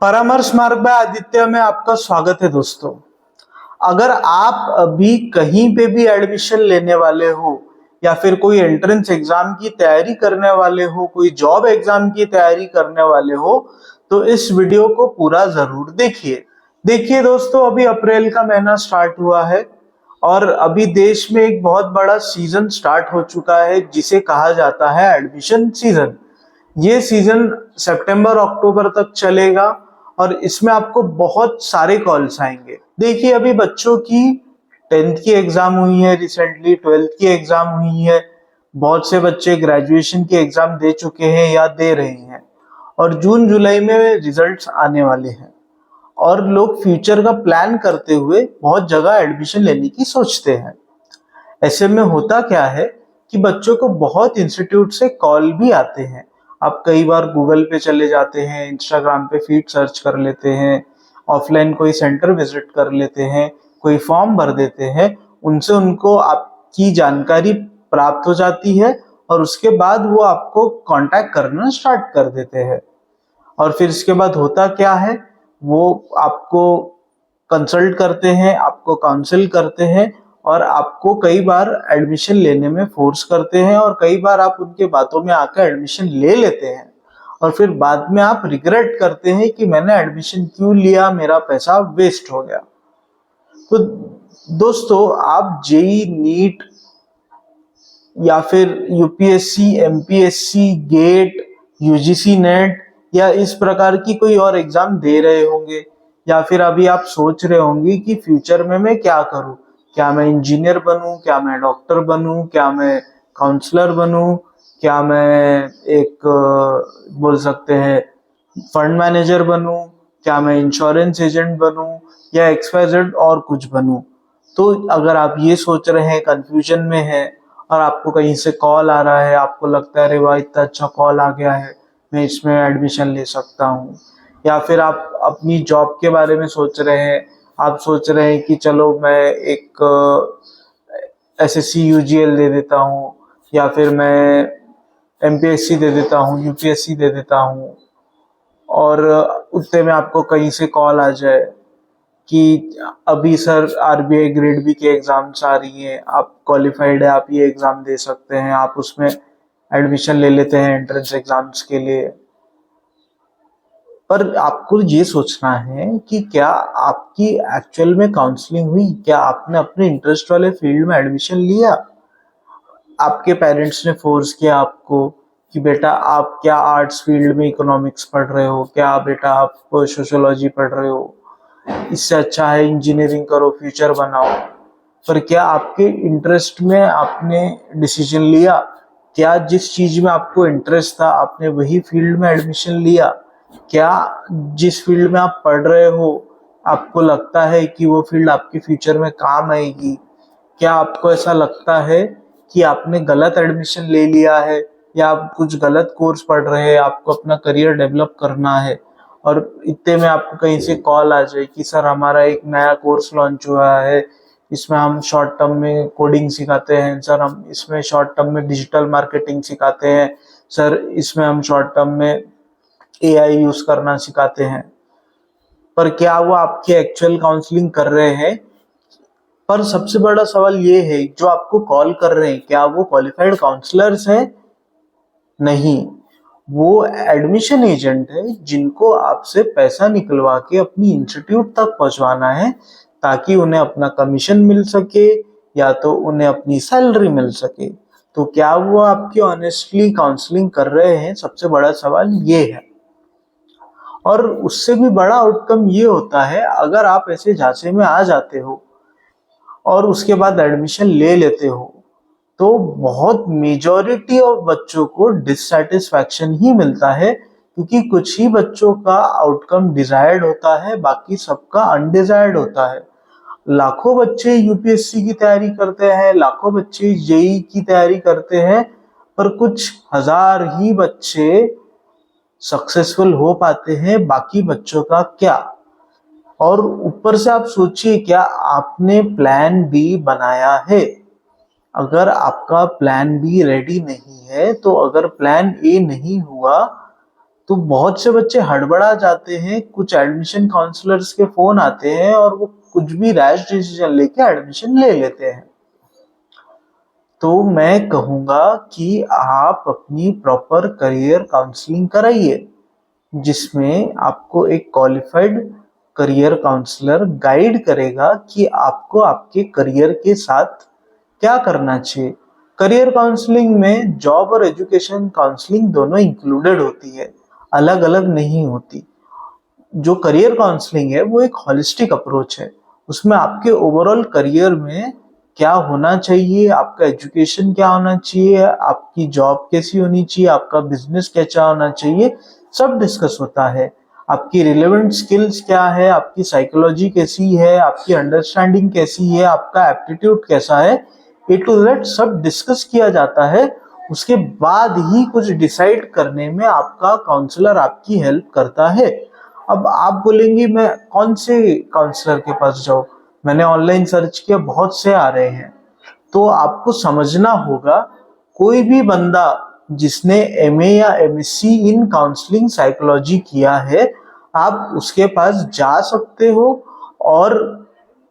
परामर्श मार्ग बाय आदित्य में आपका स्वागत है दोस्तों। अगर आप अभी कहीं पे भी एडमिशन लेने वाले हो या फिर कोई एंट्रेंस एग्जाम की तैयारी करने वाले हो, कोई जॉब एग्जाम की तैयारी करने वाले हो, तो इस वीडियो को पूरा जरूर देखिए। देखिए दोस्तों, अभी अप्रैल का महीना स्टार्ट हुआ है और अभी देश में एक बहुत बड़ा सीजन स्टार्ट हो चुका है जिसे कहा जाता है एडमिशन सीजन। ये सीजन सितंबर अक्टूबर तक चलेगा और इसमें आपको बहुत सारे कॉल्स आएंगे। देखिए, अभी बच्चों की 10th की एग्जाम हुई है, रिसेंटली 12th की एग्जाम हुई है, बहुत से बच्चे ग्रेजुएशन की एग्जाम दे चुके हैं या दे रहे हैं और जून जुलाई में रिजल्ट्स आने वाले हैं और लोग फ्यूचर का प्लान करते हुए बहुत जगह एडमिशन लेने की सोचते हैं। ऐसे में होता क्या है कि बच्चों को बहुत इंस्टीट्यूट से कॉल भी आते हैं। आप कई बार गूगल पे चले जाते हैं, इंस्टाग्राम पे फीड सर्च कर लेते हैं, ऑफलाइन कोई सेंटर विजिट कर लेते हैं, कोई फॉर्म भर देते हैं, उनसे उनको आपकी जानकारी प्राप्त हो जाती है और उसके बाद वो आपको कांटेक्ट करना स्टार्ट कर देते हैं। और फिर इसके बाद होता क्या है, वो आपको कंसल्ट करते हैं, आपको काउंसिल करते हैं और आपको कई बार एडमिशन लेने में फोर्स करते हैं और कई बार आप उनके बातों में आकर एडमिशन ले लेते हैं और फिर बाद में आप रिग्रेट करते हैं कि मैंने एडमिशन क्यों लिया, मेरा पैसा वेस्ट हो गया। तो दोस्तों, आप जेई, नीट या फिर UPSC, MPSC, GATE, UGC NET या इस प्रकार की कोई और एग्जाम दे रहे होंगे या फिर अभी आप सोच रहे होंगे कि फ्यूचर में मैं क्या करूं, क्या मैं इंजीनियर बनूं, क्या मैं डॉक्टर बनूं, क्या मैं काउंसलर बनूं, क्या मैं एक बोल सकते हैं फंड मैनेजर बनूं, क्या मैं इंश्योरेंस एजेंट बनूं या XYZ और कुछ बनूं। तो अगर आप ये सोच रहे हैं, कंफ्यूजन में है और आपको कहीं से कॉल आ रहा है, आपको लगता है अरे वाह इतना अच्छा कॉल आ गया है, मैं इसमें एडमिशन ले सकता हूँ, या फिर आप अपनी जॉब के बारे में सोच रहे हैं, आप सोच रहे हैं कि चलो मैं एक SSC UGL दे देता हूँ या फिर मैं MPSC दे देता हूँ, UPSC दे देता हूँ और उतने में आपको कहीं से कॉल आ जाए कि अभी सर RBI ग्रेड बी की एग्जाम्स आ रही हैं, आप क्वालिफाइड है, आप ये एग्जाम दे सकते हैं, आप उसमें एडमिशन ले लेते हैं एंट्रेंस एग्जाम्स के लिए। पर आपको ये सोचना है कि क्या आपकी एक्चुअल में काउंसलिंग हुई, क्या आपने अपने इंटरेस्ट वाले फील्ड में एडमिशन लिया, आपके पेरेंट्स ने फोर्स किया आपको कि बेटा आप क्या आर्ट्स फील्ड में इकोनॉमिक्स पढ़ रहे हो, क्या बेटा आप सोशियोलॉजी पढ़ रहे हो, इससे अच्छा है इंजीनियरिंग करो, फ्यूचर बनाओ। पर क्या आपके इंटरेस्ट में आपने डिसीजन लिया? क्या जिस चीज में आपको इंटरेस्ट था आपने वही फील्ड में एडमिशन लिया? क्या जिस फील्ड में आप पढ़ रहे हो आपको लगता है कि वो फील्ड आपके फ्यूचर में काम आएगी? क्या आपको ऐसा लगता है कि आपने गलत एडमिशन ले लिया है या आप कुछ गलत कोर्स पढ़ रहे हैं, आपको अपना करियर डेवलप करना है और इतने में आपको कहीं से कॉल आ जाए कि सर हमारा एक नया कोर्स लॉन्च हुआ है, इसमें हम शॉर्ट टर्म में कोडिंग सिखाते हैं, सर हम इसमें शॉर्ट टर्म में डिजिटल मार्केटिंग सिखाते हैं, सर इसमें हम शॉर्ट टर्म में AI यूज करना सिखाते हैं। पर क्या वो आपकी एक्चुअल काउंसलिंग कर रहे हैं? पर सबसे बड़ा सवाल ये है, जो आपको कॉल कर रहे हैं क्या वो क्वालिफाइड काउंसलर्स हैं? नहीं, वो एडमिशन एजेंट है जिनको आपसे पैसा निकलवा के अपनी इंस्टीट्यूट तक पहुंचवाना है ताकि उन्हें अपना कमीशन मिल सके या तो उन्हें अपनी सैलरी मिल सके। तो क्या वो आपकी ऑनेस्टली काउंसलिंग कर रहे हैं? सबसे बड़ा सवाल ये है। और उससे भी बड़ा आउटकम ये होता है, अगर आप ऐसे झांसे में आ जाते हो और उसके बाद एडमिशन ले लेते हो तो बहुत मेजॉरिटी ऑफ बच्चों को डिससेटिस्फैक्शन ही मिलता है, क्योंकि कुछ ही बच्चों का आउटकम डिजायर्ड होता है, बाकी सबका अनडिजायर्ड होता है। लाखों बच्चे यूपीएससी की तैयारी करते हैं, लाखों बच्चे जेई की तैयारी करते हैं, पर कुछ हजार ही बच्चे सक्सेसफुल हो पाते हैं, बाकी बच्चों का क्या। और ऊपर से आप सोचिए, क्या आपने प्लान बी बनाया है? अगर आपका प्लान बी रेडी नहीं है, तो अगर प्लान ए नहीं हुआ तो बहुत से बच्चे हड़बड़ा जाते हैं, कुछ एडमिशन काउंसलर्स के फोन आते हैं और वो कुछ भी रैश डिसीजन लेके एडमिशन ले लेते हैं। तो मैं कहूंगा कि आप अपनी प्रॉपर करियर काउंसलिंग कराइए, जिसमें आपको एक क्वालिफाइड करियर काउंसलर गाइड करेगा कि आपको आपके करियर के साथ क्या करना चाहिए। करियर काउंसलिंग में जॉब और एजुकेशन काउंसलिंग दोनों इंक्लूडेड होती है, अलग अलग नहीं होती। जो करियर काउंसलिंग है वो एक होलिस्टिक अप्रोच है। उसमें आपके ओवरऑल करियर में क्या होना चाहिए, आपका एजुकेशन क्या होना चाहिए, आपकी जॉब कैसी होनी चाहिए, आपका बिजनेस कैसा होना चाहिए, सब डिस्कस होता है। आपकी रिलेवेंट स्किल्स क्या है, आपकी साइकोलॉजी कैसी है, आपकी अंडरस्टैंडिंग कैसी है, आपका एप्टीट्यूड कैसा है, ए टू जेड सब डिस्कस किया जाता है। उसके बाद ही कुछ डिसाइड करने में आपका काउंसलर आपकी हेल्प करता है। अब आप बोलेंगे मैं कौन से काउंसलर के पास जाऊं, मैंने ऑनलाइन सर्च किया, बहुत से आ रहे हैं। तो आपको समझना होगा, कोई भी बंदा जिसने एमए या एमएससी इन काउंसलिंग साइकोलॉजी किया है, आप उसके पास जा सकते हो। और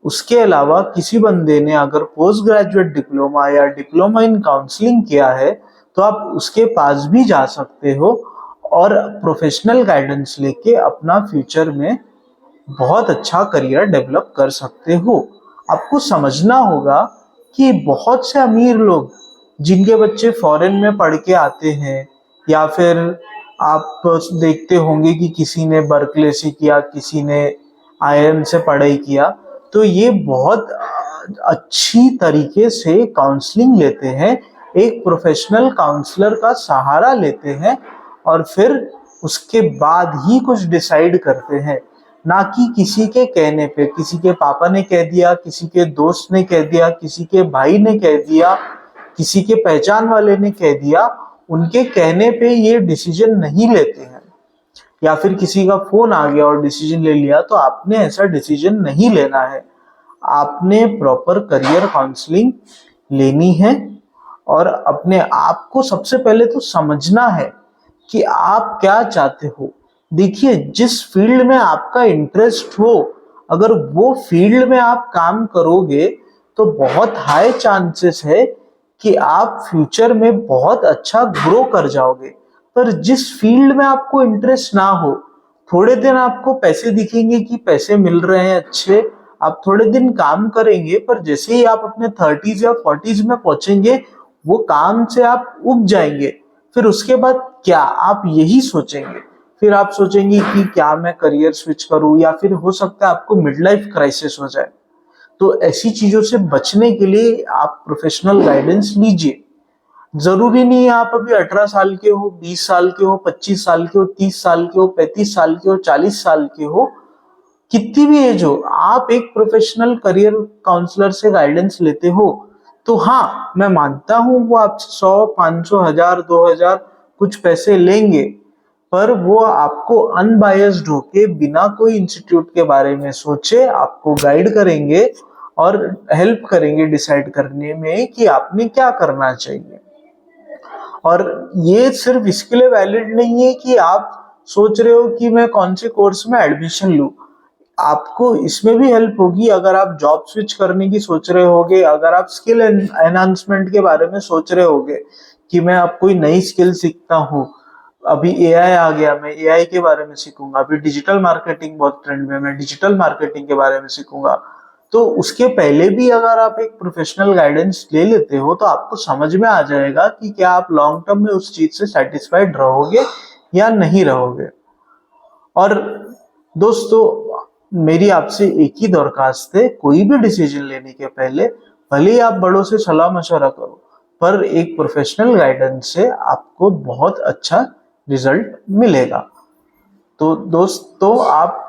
उसके अलावा किसी बंदे ने अगर पोस्ट ग्रेजुएट डिप्लोमा या डिप्लोमा इन काउंसलिंग किया है, तो आप उसके पास भी जा सकते हो और प्रोफेशनल गाइडेंस लेके अपना फ्यूचर में बहुत अच्छा करियर डेवलप कर सकते हो। आपको समझना होगा कि बहुत से अमीर लोग जिनके बच्चे फॉरेन में पढ़ के आते हैं, या फिर आप देखते होंगे कि किसी ने बर्कले से किया, किसी ने आईआईएम से पढ़ाई किया, तो ये बहुत अच्छी तरीके से काउंसलिंग लेते हैं, एक प्रोफेशनल काउंसलर का सहारा लेते हैं और फिर उसके बाद ही कुछ डिसाइड करते हैं। ना कि किसी के कहने पे, किसी के पापा ने कह दिया, किसी के दोस्त ने कह दिया, किसी के भाई ने कह दिया, किसी के पहचान वाले ने कह दिया, उनके कहने पे ये डिसीजन नहीं लेते हैं। या फिर किसी का फोन आ गया और डिसीजन ले लिया, तो आपने ऐसा डिसीजन नहीं लेना है। आपने प्रॉपर करियर काउंसलिंग लेनी है और अपने आप को सबसे पहले तो समझना है कि आप क्या चाहते हो। देखिए, जिस फील्ड में आपका इंटरेस्ट हो, अगर वो फील्ड में आप काम करोगे तो बहुत हाई चांसेस है कि आप फ्यूचर में बहुत अच्छा ग्रो कर जाओगे। पर जिस फील्ड में आपको इंटरेस्ट ना हो, थोड़े दिन आपको पैसे दिखेंगे कि पैसे मिल रहे हैं अच्छे, आप थोड़े दिन काम करेंगे, पर जैसे ही आप अपने 30s या 40s में पहुंचेंगे, वो काम से आप उब जाएंगे। फिर उसके बाद क्या आप यही सोचेंगे, फिर आप सोचेंगे कि क्या मैं करियर स्विच करूं, या फिर हो सकता है आपको मिड लाइफ क्राइसिस हो जाए। तो ऐसी चीजों से बचने के लिए आप प्रोफेशनल गाइडेंस लीजिए। जरूरी नहीं है आप अभी 18 साल के हो, 20 साल के हो, 25 साल के हो, 30 साल के हो, 35 साल के हो, 40 साल के हो, कितनी भी एज हो, आप एक प्रोफेशनल करियर काउंसलर से गाइडेंस लेते हो तो हाँ, मैं मानता हूं वो आपसे 100, 500, 1000, 2000 कुछ पैसे लेंगे, पर वो आपको अनबायस्ड होके बिना कोई इंस्टीट्यूट के बारे में सोचे आपको गाइड करेंगे और हेल्प करेंगे डिसाइड करने में कि आपने क्या करना चाहिए। और ये सिर्फ इसके लिए वैलिड नहीं है कि आप सोच रहे हो कि मैं कौन से कोर्स में एडमिशन लूं। आपको इसमें भी हेल्प होगी अगर आप जॉब स्विच करने की सोच रहे होगे, अगर आप स्किल एनहांसमेंट के बारे में सोच रहे होगे कि मैं अब कोई नई स्किल सीखता हूँ। अभी एआई आ गया, मैं एआई के बारे में सीखूंगा। अभी डिजिटल मार्केटिंग बहुत ट्रेंड में, मैं डिजिटल मार्केटिंग के बारे में सीखूंगा। तो उसके पहले भी अगर आप एक प्रोफेशनल गाइडेंस ले लेते हो तो आपको समझ में आ जाएगा कि क्या आप लॉन्ग टर्म में उस चीज से सेटिस्फाइड रहोगे या नहीं रहोगे। और दोस्तों, मेरी आपसे एक ही दरखास्त है, कोई भी डिसीजन लेने के पहले भले ही आप बड़ों से सलाह मशवरा करो, पर एक प्रोफेशनल गाइडेंस से आपको बहुत अच्छा रिजल्ट मिलेगा। तो दोस्तों, आप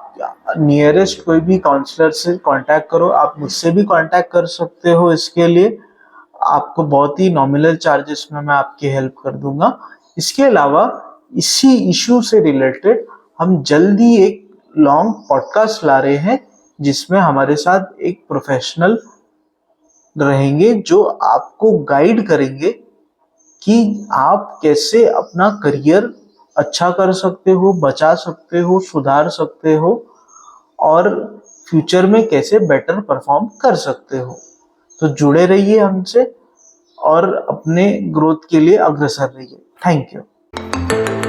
नियरेस्ट कोई भी काउंसलर से कांटेक्ट करो। आप मुझसे भी कांटेक्ट कर सकते हो इसके लिए। आपको बहुत ही नॉमिनल चार्जेस में मैं आपकी हेल्प कर दूंगा। इसके अलावा इसी इशू से रिलेटेड हम जल्दी एक लॉन्ग पॉडकास्ट ला रहे हैं, जिसमें हमारे साथ एक प्रोफेशनल रहेंगे जो आपको गाइड करेंगे कि आप कैसे अपना करियर अच्छा कर सकते हो, बचा सकते हो, सुधार सकते हो और फ्यूचर में कैसे बेटर परफॉर्म कर सकते हो। तो जुड़े रहिए हमसे और अपने ग्रोथ के लिए अग्रसर रहिए। Thank you.